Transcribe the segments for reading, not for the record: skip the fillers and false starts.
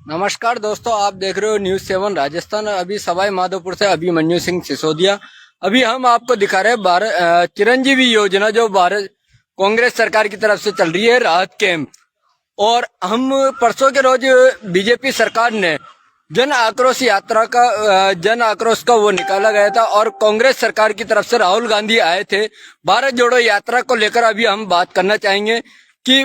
नमस्कार दोस्तों, आप देख रहे हो न्यूज 7 राजस्थान। अभी सवाई माधोपुर से अभिमन्यु सिंह सिसोदिया। अभी हम आपको दिखा रहे हैं भारत चिरंजीवी योजना, जो भारत कांग्रेस सरकार की तरफ से चल रही है, राहत कैंप। और हम परसों के रोज बीजेपी सरकार ने जन आक्रोश यात्रा का जन आक्रोश का वो निकाला गया था, और कांग्रेस सरकार की तरफ से राहुल गांधी आए थे भारत जोड़ो यात्रा को लेकर। अभी हम बात करना चाहेंगे कि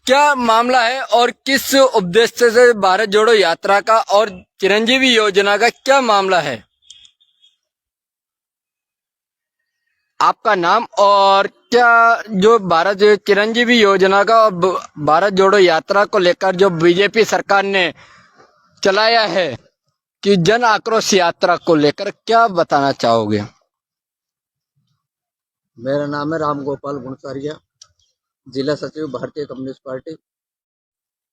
क्या मामला है और किस उद्देश्य से भारत जोड़ो यात्रा का और चिरंजीवी योजना का क्या मामला है। आपका नाम और क्या जो भारत चिरंजीवी योजना का और भारत जोड़ो यात्रा को लेकर जो बीजेपी सरकार ने चलाया है कि जन आक्रोश यात्रा को लेकर क्या बताना चाहोगे। मेरा नाम है राम गोपाल गुणसारिया, जिला सचिव भारतीय कम्युनिस्ट पार्टी।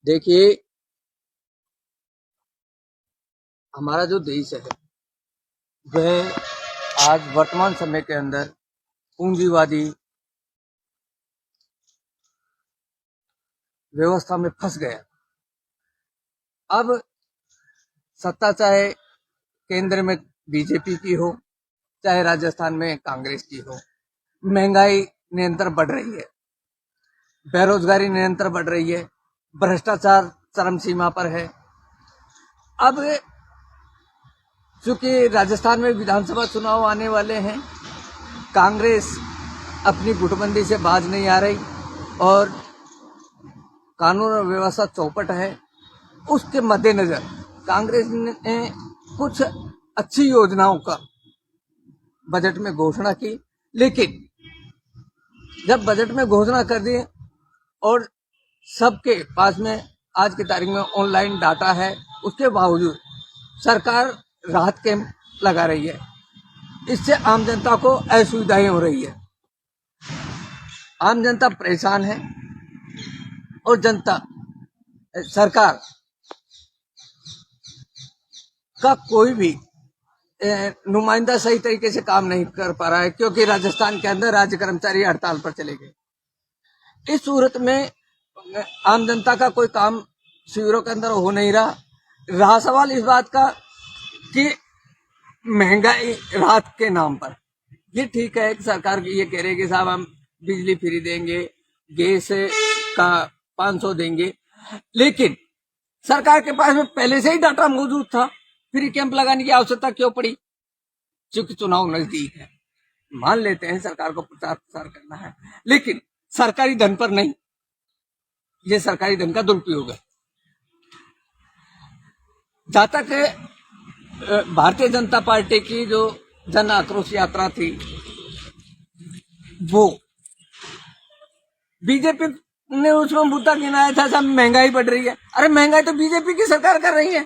देखिए, हमारा जो देश है वह आज वर्तमान समय के अंदर पूंजीवादी व्यवस्था में फंस गया। अब सत्ता चाहे केंद्र में बीजेपी की हो, चाहे राजस्थान में कांग्रेस की हो, महंगाई निरंतर बढ़ रही है, बेरोजगारी निरंतर बढ़ रही है, भ्रष्टाचार चरम सीमा पर है। अब चूंकि राजस्थान में विधानसभा चुनाव आने वाले हैं, कांग्रेस अपनी गुटबंदी से बाज नहीं आ रही और कानून और व्यवस्था चौपट है। उसके मद्देनजर कांग्रेस ने कुछ अच्छी योजनाओं का बजट में घोषणा की, लेकिन जब बजट में घोषणा कर दी और सबके पास में आज की तारीख में ऑनलाइन डाटा है, उसके बावजूद सरकार राहत कैंप लगा रही है। इससे आम जनता को असुविधाएं हो रही है, आम जनता परेशान है और जनता सरकार का कोई भी नुमाइंदा सही तरीके से काम नहीं कर पा रहा है, क्योंकि राजस्थान के अंदर राज्य कर्मचारी हड़ताल पर चले गए। इस सूरत में आम जनता का कोई काम शिविरों के अंदर हो नहीं रहा। रहा सवाल इस बात का कि महंगाई राहत के नाम पर, ये ठीक है कि सरकार ये कह रही है कि साहब हम बिजली फ्री देंगे, गैस का 500 देंगे, लेकिन सरकार के पास में पहले से ही डाटा मौजूद था, फ्री कैंप लगाने की आवश्यकता क्यों पड़ी? क्योंकि चुनाव नजदीक है। मान लेते हैं सरकार को प्रचार प्रसार करना है, लेकिन सरकारी धन पर नहीं। ये सरकारी धन का दुरुपयोग है। जहां तक भारतीय जनता पार्टी की जो जन आक्रोश यात्रा थी, वो बीजेपी ने उसमें मुद्दा गिनाया था, सब महंगाई बढ़ रही है। अरे महंगाई तो बीजेपी की सरकार कर रही है।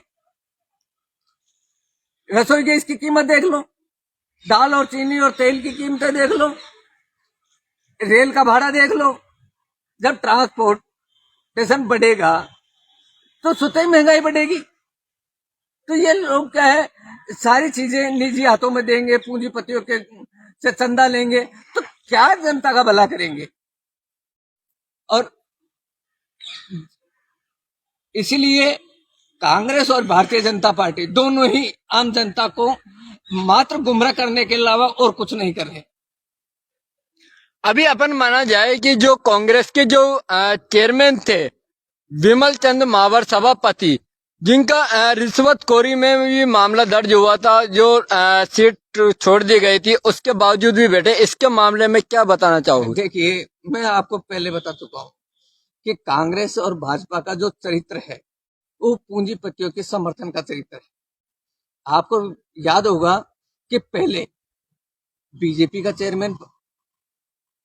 रसोई गैस की कीमत देख लो, दाल और चीनी और तेल की कीमतें देख लो, रेल का भाड़ा देख लो। जब ट्रांसपोर्टेशन बढ़ेगा तो स्वतः ही महंगाई बढ़ेगी। तो ये लोग क्या है, सारी चीजें निजी हाथों में देंगे, पूंजीपतियों के से चंदा लेंगे, तो क्या जनता का भला करेंगे? और इसीलिए कांग्रेस और भारतीय जनता पार्टी दोनों ही आम जनता को मात्र गुमराह करने के अलावा और कुछ नहीं कर रहे। अभी अपन माना जाए कि जो कांग्रेस के जो चेयरमैन थे विमल चंद मावर सभापति, जिनका रिश्वतखोरी में भी मामला दर्ज हुआ था, जो सीट छोड़ दी गई थी, उसके बावजूद भी बैठे, इसके मामले में क्या बताना चाहोगे? देखिए, मैं आपको पहले बता चुका हूं कि कांग्रेस और भाजपा का जो चरित्र है वो पूंजीपतियों के समर्थन का चरित्र है। आपको याद होगा कि पहले बीजेपी का चेयरमैन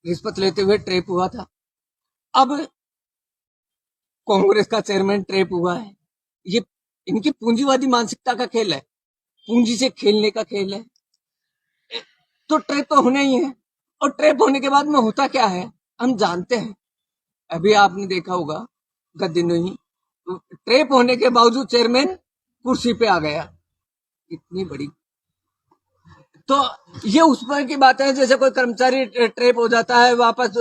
रिश्वत लेते हुए ट्रेप हुआ था, अब कांग्रेस का चेयरमैन ट्रेप हुआ है। ये इनकी पूंजीवादी मानसिकता का खेल है, पूंजी से खेलने का खेल है। तो ट्रेप तो होना ही है, और ट्रेप होने के बाद में होता क्या है हम जानते हैं। अभी आपने देखा होगा गत दिनों ही ट्रेप होने के बावजूद चेयरमैन कुर्सी पे आ गया। इतनी बड़ी तो ये उस पर की बात है, जैसे कोई कर्मचारी ट्रेप हो जाता है, वापस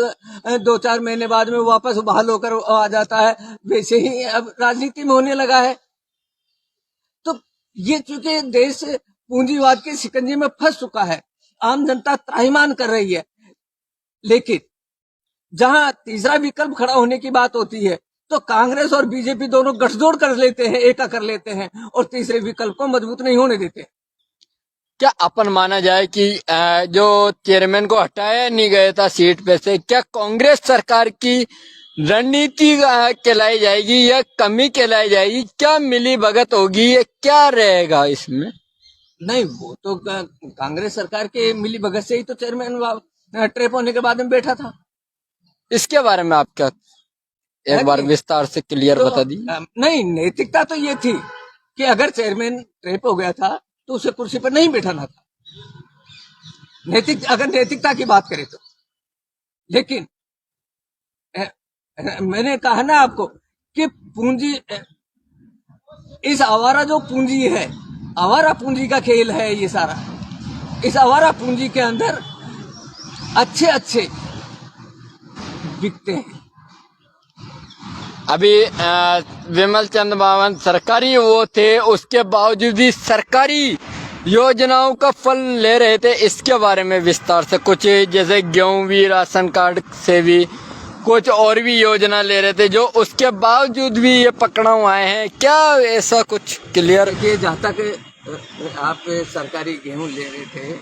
2-4 महीने बाद में वापस बहाल होकर आ जाता है, वैसे ही अब राजनीति में होने लगा है। तो ये चूंकि देश पूंजीवाद के शिकंजे में फंस चुका है, आम जनता त्राहिमाम कर रही है, लेकिन जहां तीसरा विकल्प खड़ा होने की बात होती है तो कांग्रेस और बीजेपी दोनों गठजोड़ कर लेते हैं, एका कर लेते हैं और तीसरे विकल्प को मजबूत नहीं होने देते। क्या अपन माना जाए कि जो चेयरमैन को हटाया नहीं गया था सीट पे से, क्या कांग्रेस सरकार की रणनीति कहलाई जाएगी या कमी कहलाई जाएगी? क्या मिली भगत होगी या क्या रहेगा इसमें? नहीं, वो तो कांग्रेस सरकार के मिली भगत से ही तो चेयरमैन ट्रेप होने के बाद में बैठा था। इसके बारे में आप क्या एक बार विस्तार से क्लियर तो, बता दी। नहीं, नैतिकता तो ये थी कि अगर चेयरमैन ट्रेप हो गया था तो उसे कुर्सी पर नहीं बैठाना था, अगर नैतिकता की बात करें तो। लेकिन मैंने कहा ना आपको कि पूंजी, इस आवारा जो पूंजी है, आवारा पूंजी का खेल है ये सारा। इस आवारा पूंजी के अंदर अच्छे अच्छे बिकते हैं। अभी विमल चंद बावन सरकारी वो थे, उसके बावजूद भी सरकारी योजनाओं का फल ले रहे थे। इसके बारे में विस्तार से कुछ, जैसे गेहूं भी, राशन कार्ड से भी कुछ और भी योजना ले रहे थे, जो उसके बावजूद भी ये पकड़ाऊ आए हैं। क्या ऐसा कुछ क्लियर? ये जहाँ तक आप सरकारी गेहूं ले रहे थे,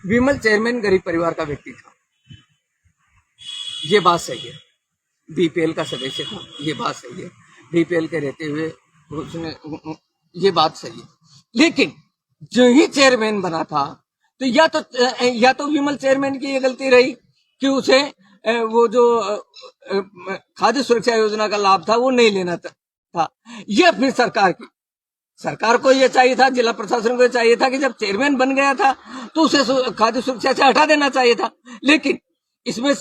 विमल चेयरमैन गरीब परिवार का व्यक्ति था, ये बात सही है। बीपीएल का सदस्य था, ये बात सही है। बीपीएल के रहते हुए उसने, ये बात सही है। लेकिन जो ही चेयरमैन बना था तो या तो विमल चेयरमैन की ये गलती रही कि उसे वो जो खाद्य सुरक्षा योजना का लाभ था वो नहीं लेना था, या फिर सरकार को ये चाहिए था, जिला प्रशासन को ये चाहिए था कि जब चेयरमैन बन गया था तो उसे खाद्य सुरक्षा से हटा देना चाहिए था। लेकिन इसमें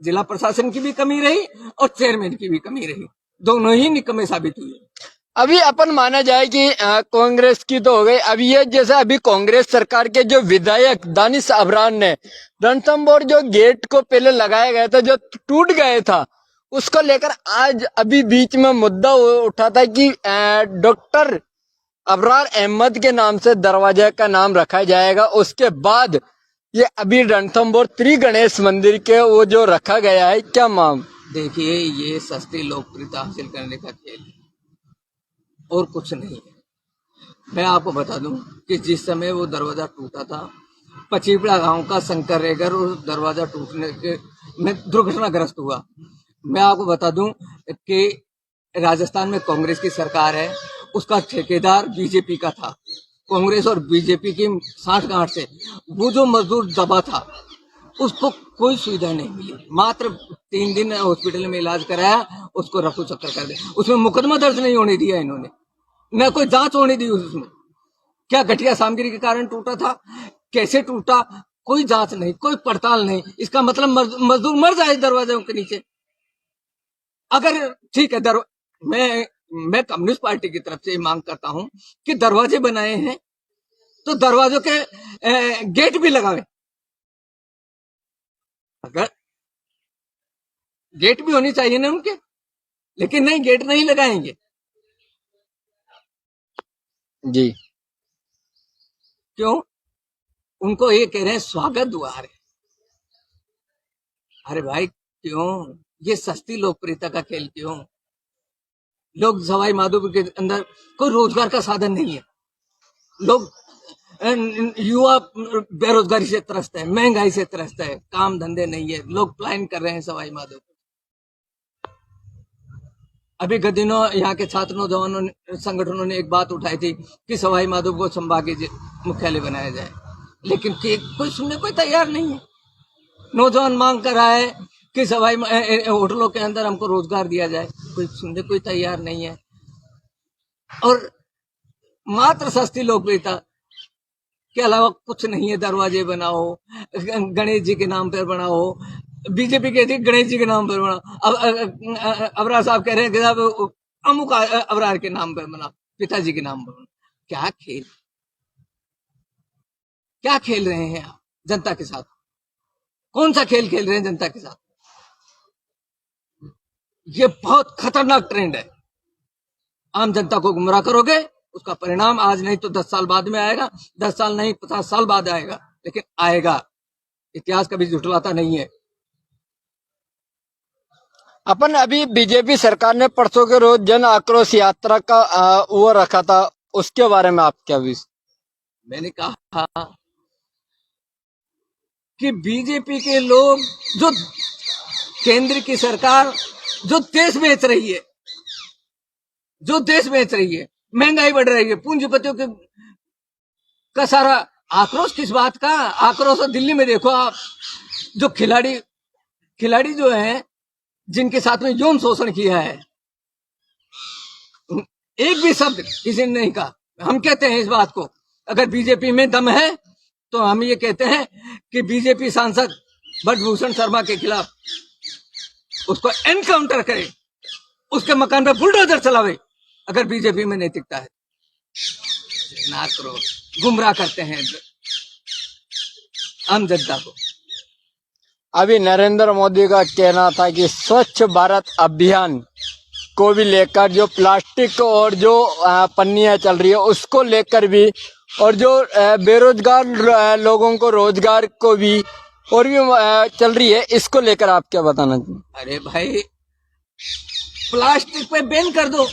जिला प्रशासन की भी कमी रही और चेयरमैन की भी कमी रही, दोनों ही निकम्मे साबित हुए। अभी अपन माना जाए कि कांग्रेस की तो हो गई। अभी ये जैसे अभी कांग्रेस सरकार के जो विधायक दानिश अबरार ने रणथंभौर जो गेट को पहले लगाया गया था, जो टूट गया था, उसको लेकर आज अभी बीच में मुद्दा उठा था कि डॉक्टर अबरार अहमद के नाम से दरवाजा का नाम रखा जाएगा। उसके बाद ये अभी रणथंभौर त्रि गणेश मंदिर के वो जो रखा गया है, क्या मांग? देखिए, ये सस्ती लोकप्रियता हासिल करने का खेल है और कुछ नहीं है। मैं आपको बता दूं कि जिस समय वो दरवाजा टूटा था, पचीपड़ा गांव का शंकर रेगर उस दरवाजा टूटने के में दुर्घटनाग्रस्त हुआ। मैं आपको बता दूं कि राजस्थान में कांग्रेस की सरकार है, उसका ठेकेदार बीजेपी का था। कांग्रेस और बीजेपी की साठ-गांठ से वो जो मजदूर दबा था उसको कोई सुविधा नहीं मिली। मात्र 3 दिन हॉस्पिटल में इलाज कराया, उसको रफू चक्कर कर दिया। उसमें मुकदमा दर्ज नहीं होने दिया इन्होंने, न कोई जांच होने दी उसमें। क्या घटिया सामग्री के कारण टूटा था, कैसे टूटा, कोई जांच नहीं, कोई पड़ताल नहीं। इसका मतलब मजदूर मर जाए दरवाजों के नीचे। अगर ठीक है, मैं कम्युनिस्ट पार्टी की तरफ से मांग करता हूं कि दरवाजे बनाए हैं तो दरवाजों के गेट भी लगावे। अगर गेट भी होनी चाहिए ना उनके, लेकिन नहीं, गेट नहीं लगाएंगे जी। क्यों? उनको ये कह रहे हैं स्वागत द्वार है। अरे भाई, क्यों ये सस्ती लोकप्रियता का खेल? क्यों? लोग सवाई माधोपुर के अंदर कोई रोजगार का साधन नहीं है, लोग युवा बेरोजगारी से त्रस्त है, महंगाई से त्रस्त है, काम धंधे नहीं है, लोग प्लान कर रहे हैं सवाई माधोपुर। अभी गत दिनों यहाँ के छात्र नौजवानों संगठनों ने एक बात उठाई थी कि सवाई माधोपुर को संभागीय मुख्यालय बनाया जाए, लेकिन कोई सुनने को तैयार नहीं है। नौजवान मांग कर रहा है कि सवाई होटलों के अंदर हमको रोजगार दिया जाए, कोई सुनने को तैयार नहीं है। और मात्र सस्ती लोकप्रियता के अलावा कुछ नहीं है। दरवाजे बनाओ, गणेश जी के नाम पर बनाओ, बीजेपी कहती है गणेश जी के नाम पर बनाओ। अब अबरार साहब कह रहे हैं कि साहब अमुक अबरार के नाम पर बनाओ, पिताजी के नाम पर बनाओ। क्या खेल? क्या खेल रहे हैं आप जनता के साथ? कौन सा खेल खेल रहे हैं जनता के साथ? ये बहुत खतरनाक ट्रेंड है। आम जनता को गुमराह करोगे, उसका परिणाम आज नहीं तो 10 साल बाद में आएगा, 10 साल नहीं 50 साल बाद आएगा, लेकिन आएगा। इतिहास कभी झुठलाता नहीं है। अपन अभी बीजेपी सरकार ने परसों के रोज जन आक्रोश यात्रा का वो रखा था, उसके बारे में आप क्या विश? मैंने कहा कि बीजेपी के लोग, जो केंद्र की सरकार जो देश बेच रही है, जो देश बेच रही है, महंगाई बढ़ रही है, पूंजीपतियों के का सारा आक्रोश किस बात का? आक्रोश है दिल्ली में। देखो आप, जो खिलाड़ी जो है, जिनके साथ में यौन शोषण किया है, एक भी शब्द किसी ने नहीं कहा। हम कहते हैं इस बात को, अगर बीजेपी में दम है तो हम ये कहते हैं कि बीजेपी सांसद ब्रजभूषण शर्मा के खिलाफ उसको एनकाउंटर करे, उसके मकान पे बुलडोजर चलावे, अगर बीजेपी में नैतिकता है। ना करो, गुमराह करते हैं आम जनता को। अभी नरेंद्र मोदी का कहना था कि स्वच्छ भारत अभियान को भी लेकर, जो प्लास्टिक और जो पन्नियां चल रही है उसको लेकर भी, और जो बेरोजगार लोगों को रोजगार को भी और भी चल रही है, इसको लेकर आप क्या बताना चाहिए? अरे भाई, प्लास्टिक पे बैन कर दो,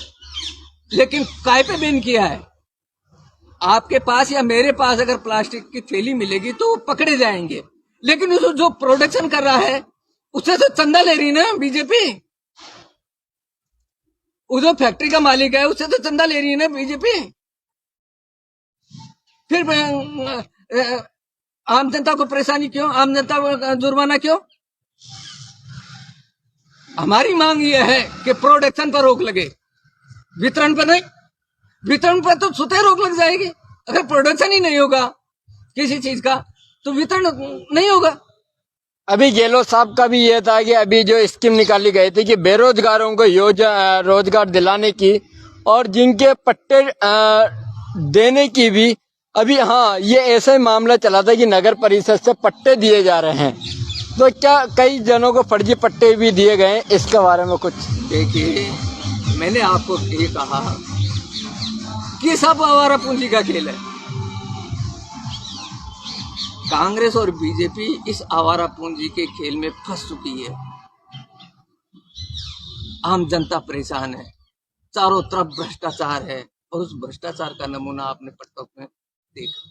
लेकिन काय पे बैन किया है? आपके पास या मेरे पास अगर प्लास्टिक की थैली मिलेगी तो वो पकड़े जाएंगे, लेकिन उसको जो प्रोडक्शन कर रहा है उससे तो चंदा ले रही ना बीजेपी। वो जो फैक्ट्री का मालिक है उससे तो चंदा ले रही है ना बीजेपी। फिर आम जनता को परेशानी क्यों? आम जनता को जुर्माना क्यों? हमारी मांग यह है कि प्रोडक्शन पर रोक लगे, वितरण पर नहीं। वितरण पर तो स्वतः रोक लग जाएगी। अगर प्रोडक्शन ही नहीं होगा किसी चीज का तो वितरण नहीं होगा। अभी गहलोत साहब का भी ये था कि अभी जो स्कीम निकाली गई थी कि बेरोजगारों को रोजगार दिलाने की और जिनके पट्टे देने की भी, अभी हाँ ये ऐसा ही मामला चला था कि नगर परिषद से पट्टे दिए जा रहे हैं, तो क्या कई जनों को फर्जी पट्टे भी दिए गए? इसके बारे में कुछ देखिए, मैंने आपको ये कहा कि सब आवारा पूंजी का खेल है। कांग्रेस और बीजेपी इस आवारा पूंजी के खेल में फंस चुकी है। आम जनता परेशान है, चारों तरफ भ्रष्टाचार है, और उस भ्रष्टाचार का नमूना आपने प्रत्यक्ष में देखा।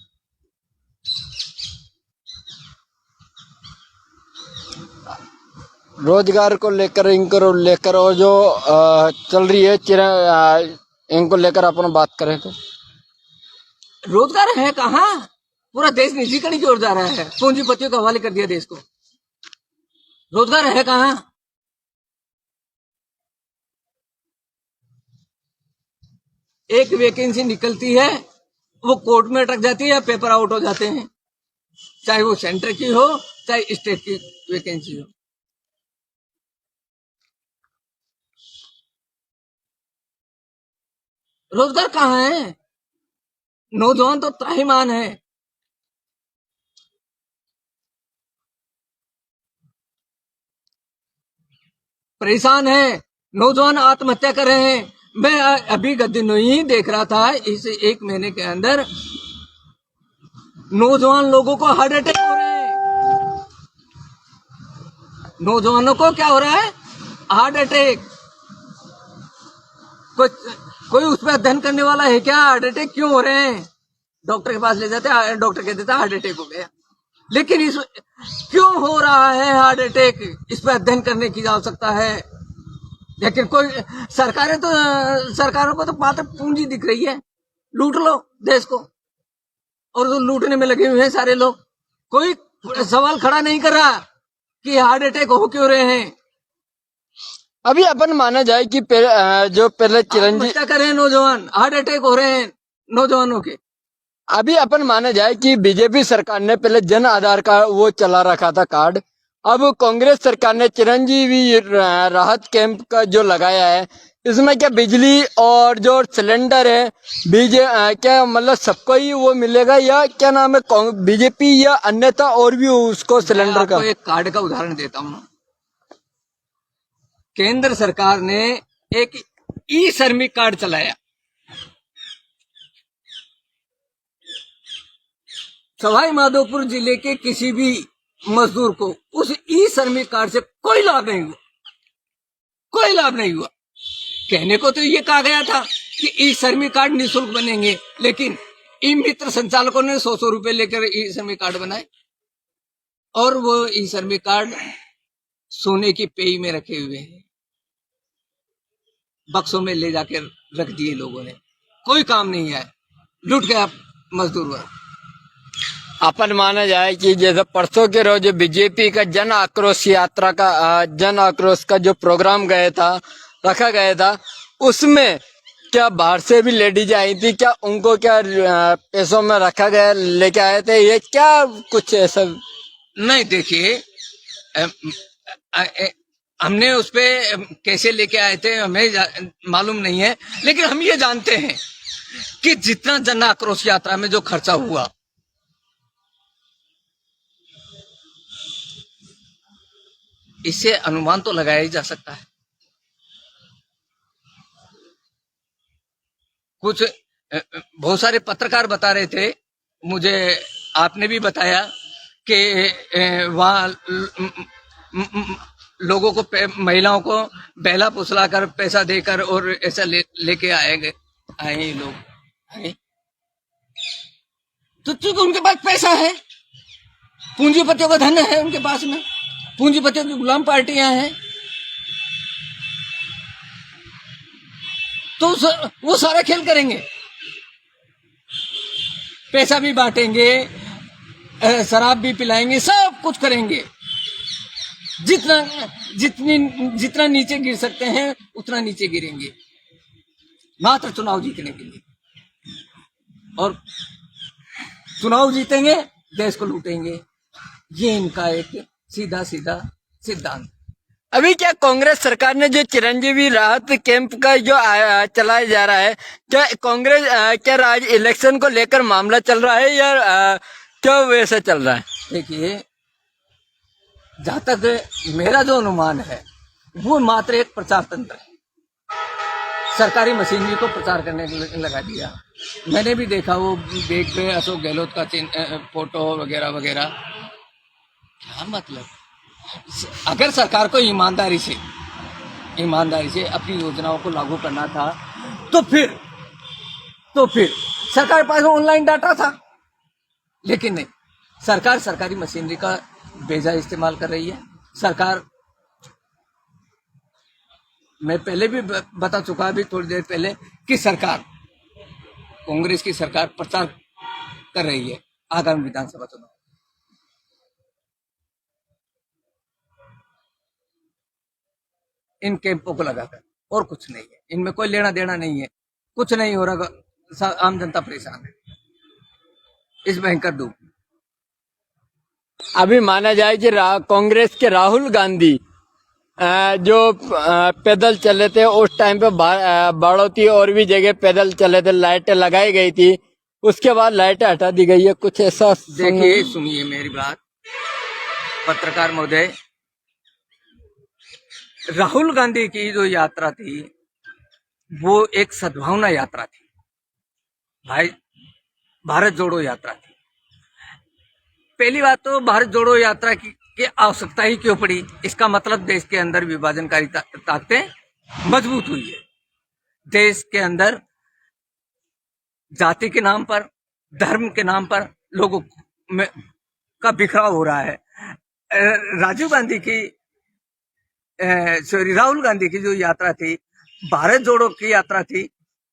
रोजगार को लेकर, इनको लेकर और जो चल रही है इनको लेकर अपन बात करें तो रोजगार है कहाँ? पूरा देश निजीकरण की ओर जा रहा है, पूंजीपतियों के हवाले कर दिया देश को। रोजगार है कहाँ? एक वैकेंसी निकलती है, वो कोर्ट में अटक जाती है या पेपर आउट हो जाते हैं, चाहे वो सेंटर की हो चाहे स्टेट की वैकेंसी हो। रोजगार कहाँ है? नौजवान तो त्राहिमाम है। परेशान है, नौजवान आत्महत्या कर रहे हैं। मैं अभी दिनों ही देख रहा था, इस 1 महीने के अंदर नौजवान लोगों को हार्ट अटैक हो रहे हैं। नौजवानों को क्या हो रहा है? Heart attack. कोई उस पर अध्ययन करने वाला है क्या? हार्ट अटैक क्यों हो रहे हैं? डॉक्टर के पास ले जाते हैं, डॉक्टर कह देता है हार्ट अटैक हो गया। लेकिन इस क्यों हो रहा है हार्ट अटैक, इस पर अध्ययन करने की आवश्यकता है। लेकिन कोई सरकारों को तो मात्र पूंजी दिख रही है, लूट लो देश को, और तो लूटने में लगे हुए हैं सारे लोग। कोई सवाल खड़ा नहीं कर रहा कि हार्ट अटैक हो क्यों रहे हैं। अभी अपन माना जाए कि जो पहले चिरंजीवी क्या कर रहे हैं नौजवान, हार्ट अटैक हो रहे हैं नौजवानों के। अभी अपन माना जाए कि बीजेपी सरकार ने पहले जन आधार का वो चला रखा था कार्ड, अब कांग्रेस सरकार ने चिरंजीवी राहत कैंप का जो लगाया है, इसमें क्या बिजली और जो सिलेंडर है क्या मतलब सबको ही वो मिलेगा, या क्या नाम है बीजेपी या अन्यथा और भी उसको मैं सिलेंडर आपको का? एक कार्ड का उदाहरण देता हूँ। केंद्र सरकार ने एक ई श्रमिक कार्ड चलाया। सवाई माधोपुर जिले के किसी भी मजदूर को उस ई श्रमिक कार्ड से कोई लाभ नहीं हुआ, कोई लाभ नहीं हुआ। कहने को तो ये कहा गया था कि ई श्रमिक कार्ड निःशुल्क बनेंगे, लेकिन ई मित्र संचालकों ने 100 रुपए लेकर ई श्रमिक कार्ड बनाए और वो ई श्रमिक कार्ड सोने की पेई में रखे हुए हैं, बक्सों में ले जाकर रख दिए लोगों ने। कोई काम नहीं आया, लूट गया मजदूर वर्ग। अपन माना जाए कि जैसे परसों के रोज बीजेपी का जन आक्रोश का जो प्रोग्राम रखा गया था, उसमें क्या बाहर से भी लेडीज आई थी, क्या उनको क्या पैसों में रखा गया लेके आए थे, ये क्या कुछ ऐसा? नहीं, देखिए, हमने उस पे कैसे लेके आए थे हमें मालूम नहीं है, लेकिन हम ये जानते हैं कि जितना जन आक्रोश यात्रा में जो खर्चा हुआ, इससे अनुमान तो लगाया ही जा सकता है। कुछ बहुत सारे पत्रकार बता रहे थे, मुझे आपने भी बताया कि वहां लोगों को महिलाओं को बहला फुसला कर पैसा देकर और ऐसा लेके आए लोग आए। तो चूंकि उनके पास पैसा है, पूंजीपतियों का धन है उनके पास में, पूंजीपतियों की गुलाम पार्टियां हैं, तो वो सारा खेल करेंगे, पैसा भी बांटेंगे, शराब भी पिलाएंगे, सब कुछ करेंगे। जितना नीचे गिर सकते हैं उतना नीचे गिरेंगे, मात्र चुनाव जीतने के लिए। और चुनाव जीतेंगे, देश को लूटेंगे। ये इनका एक सीधा सीधा सिद्धांत। अभी क्या कांग्रेस सरकार ने जो चिरंजीवी राहत कैंप का जो चलाया जा रहा है, क्या कांग्रेस क्या राज इलेक्शन को लेकर मामला चल रहा है, या क्या वैसा चल रहा है? देखिए, जहां तक मेरा जो अनुमान है वो मात्र एक प्रचार तंत्र है, सरकारी मशीनरी को प्रचार करने के लिए लगा दिया। मैंने भी देखा वो बैग पे अशोक गहलोत का फोटो वगैरह वगैरह। क्या मतलब? अगर सरकार को ईमानदारी से अपनी योजनाओं को लागू करना था तो फिर सरकार के पास ऑनलाइन डाटा था, लेकिन नहीं, सरकार सरकारी मशीनरी का बेजा इस्तेमाल कर रही है। सरकार, मैं पहले भी बता चुका अभी थोड़ी देर पहले कि सरकार, कांग्रेस की सरकार प्रचार कर रही है आगामी विधानसभा चुनाव। इन कैंपों को लगाकर, और कुछ नहीं है, इनमें कोई लेना देना नहीं है, कुछ नहीं हो रहा, आम जनता परेशान है इस भयंकर धूप। अभी माना जाए कि कांग्रेस के राहुल गांधी जो पैदल चले थे उस टाइम पे बाड़ौती और भी जगह पैदल चले थे, लाइटें लगाई गई थी, उसके बाद लाइटें हटा दी गई है, कुछ ऐसा? देखिए, सुनिए मेरी बात, पत्रकार महोदय, राहुल गांधी की जो यात्रा थी वो एक सद्भावना यात्रा थी, भाई, भारत जोड़ो यात्रा थी। पहली बात तो भारत जोड़ो यात्रा की आवश्यकता ही क्यों पड़ी? इसका मतलब देश के अंदर विभाजनकारी ताकतें मजबूत हुई है। देश के अंदर जाति के नाम पर, धर्म के नाम पर लोगों में का बिखराव हो रहा है। राहुल गांधी की जो यात्रा थी, भारत जोड़ो की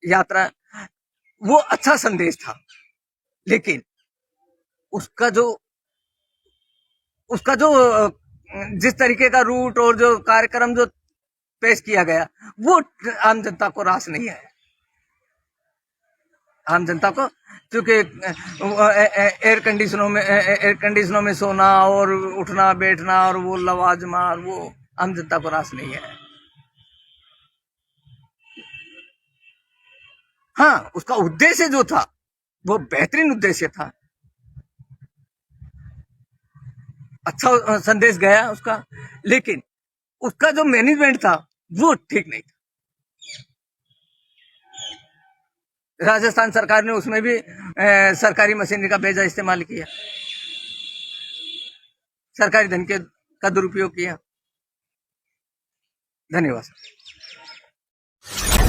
यात्रा वो अच्छा संदेश था, लेकिन उसका जो जिस तरीके का रूट और जो कार्यक्रम जो पेश किया गया वो आम जनता को रास नहीं है। आम जनता को, क्योंकि एयर कंडीशनों में सोना और उठना बैठना और वो लवाजमा और वो आम जनता को रास नहीं है। हाँ, उसका उद्देश्य जो था वो बेहतरीन उद्देश्य था, अच्छा संदेश गया उसका, लेकिन उसका जो मैनेजमेंट था वो ठीक नहीं था। राजस्थान सरकार ने उसमें भी सरकारी मशीनरी का बेजा इस्तेमाल किया, सरकारी धन का दुरुपयोग किया। धन्यवाद।